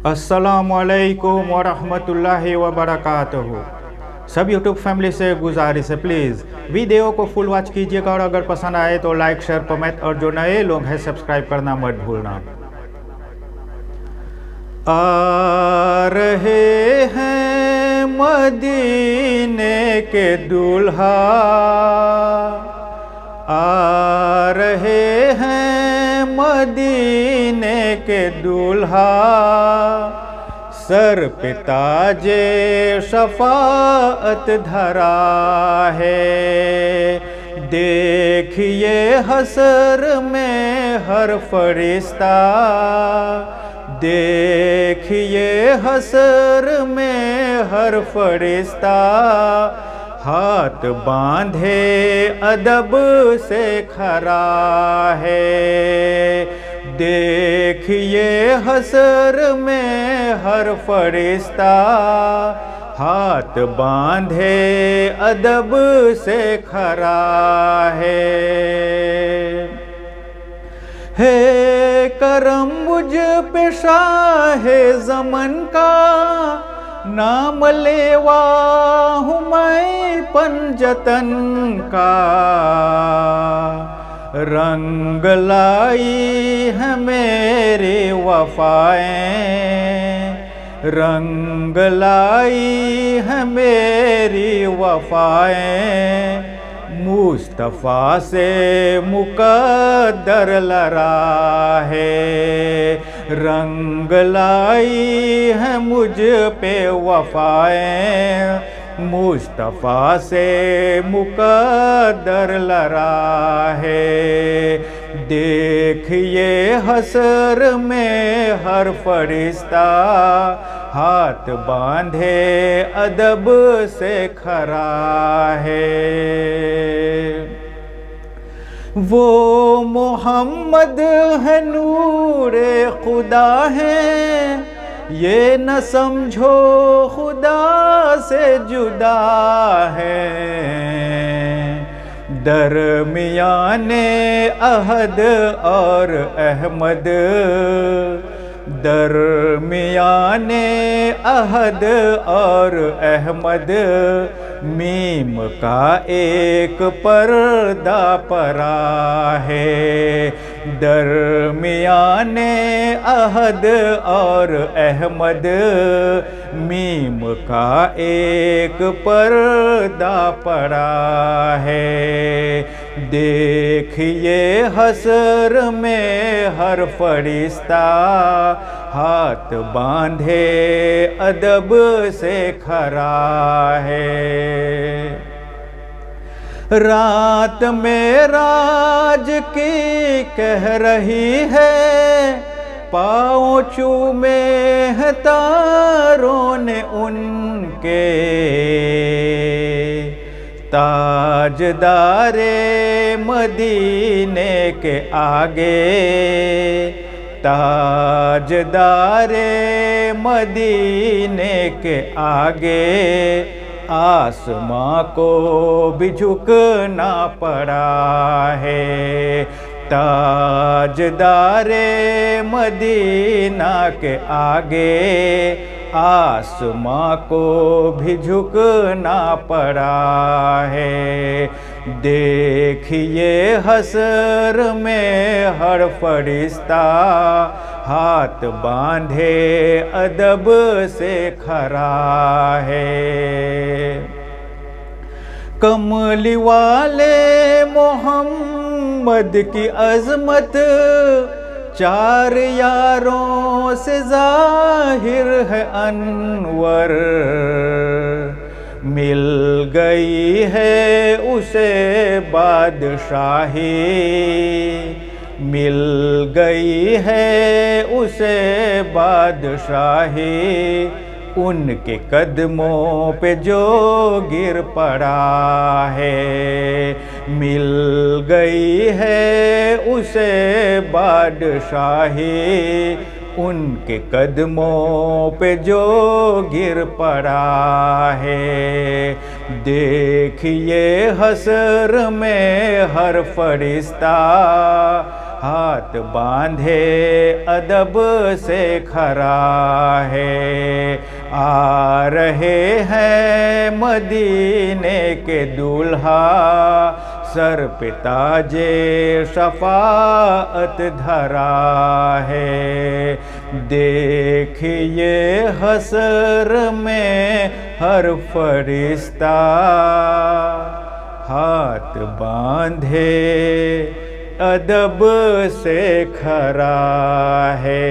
अस्सलामुअलैकुम वरहमतुल्लाहि वबरकातुहू। सब यूट्यूब फैमिली से गुजारिश है, प्लीज़ वीडियो को फुल वॉच कीजिएगा और अगर पसंद आए तो लाइक शेयर कमेंट और जो नए लोग हैं सब्सक्राइब करना मत भूलना। आ रहे हैं मदीने के दूल्हा, आ रहे हैं मदीने के दूल्हा, सर पे ताजे शफाअत धरा है। देखिए हसर में हर फरिश्ता, देखिए हसर में हर फरिश्ता, हाथ बांधे अदब से खड़ा है। देखिए हसर में हर फरिश्ता, हाथ बांधे अदब से खड़ा है करम मुझ पे शाहे ज़मन का, नाम लेवा हूँ मैं पंजतन का। रंग लाई है मेरी वफ़ाएं, रंग लाई है मेरी वफ़ाएं, मुस्तफ़ा से मुक़द्दर लड़ा है। रंग लाई है मुझ पे वफ़ाएं, मुस्तफ़ा से मुक़द्दर लड़ा है। देखिए हसर में हर फरिश्ता, हाथ बांधे अदब से खड़ा है। वो मोहम्मद है नूरे खुदा है, ये न समझो खुदा से जुदा है। दरमियाने अहद और अहमद, दरमियाने अहद और अहमद, मीम का एक पर्दा परा है। दरमियाने अहद और अहमद, मीम का एक पर्दा पड़ा है। देखिए हसर में हर फरिश्ता, हाथ बांधे अदब से खड़ा है। रात में राज की कह रही है, पाँव चूमे हैं तारों ने उनके। ताजदारे मदीने के आगे, ताजदारे मदीने के आगे, आसमां को भी झुकना पड़ा है। ताजदारे मदीना के आगे, आसमां को भी झुकना पड़ा है। देखिए हसर में हर फरिश्ता, हाथ बांधे अदब से खड़ा है। कमली वाले मोहम्मद की अज़मत, चार यारों से ज़ाहिर है अनवर। मिल गई है उसे बादशाही, मिल गई है उसे बादशाही, उनके कदमों पे जो गिर पड़ा है। मिल गई है उसे बादशाही, उनके कदमों पे जो गिर पड़ा है। देखिए हसर में हर फरिश्ता, हाथ बांधे अदब से खड़ा है। आ रहे हैं मदीने के दूल्हा, सर पे ताजे शफाअत धरा है। देखिए हसर में हर फरिश्ता, हाथ बांधे अदब से खड़ा है।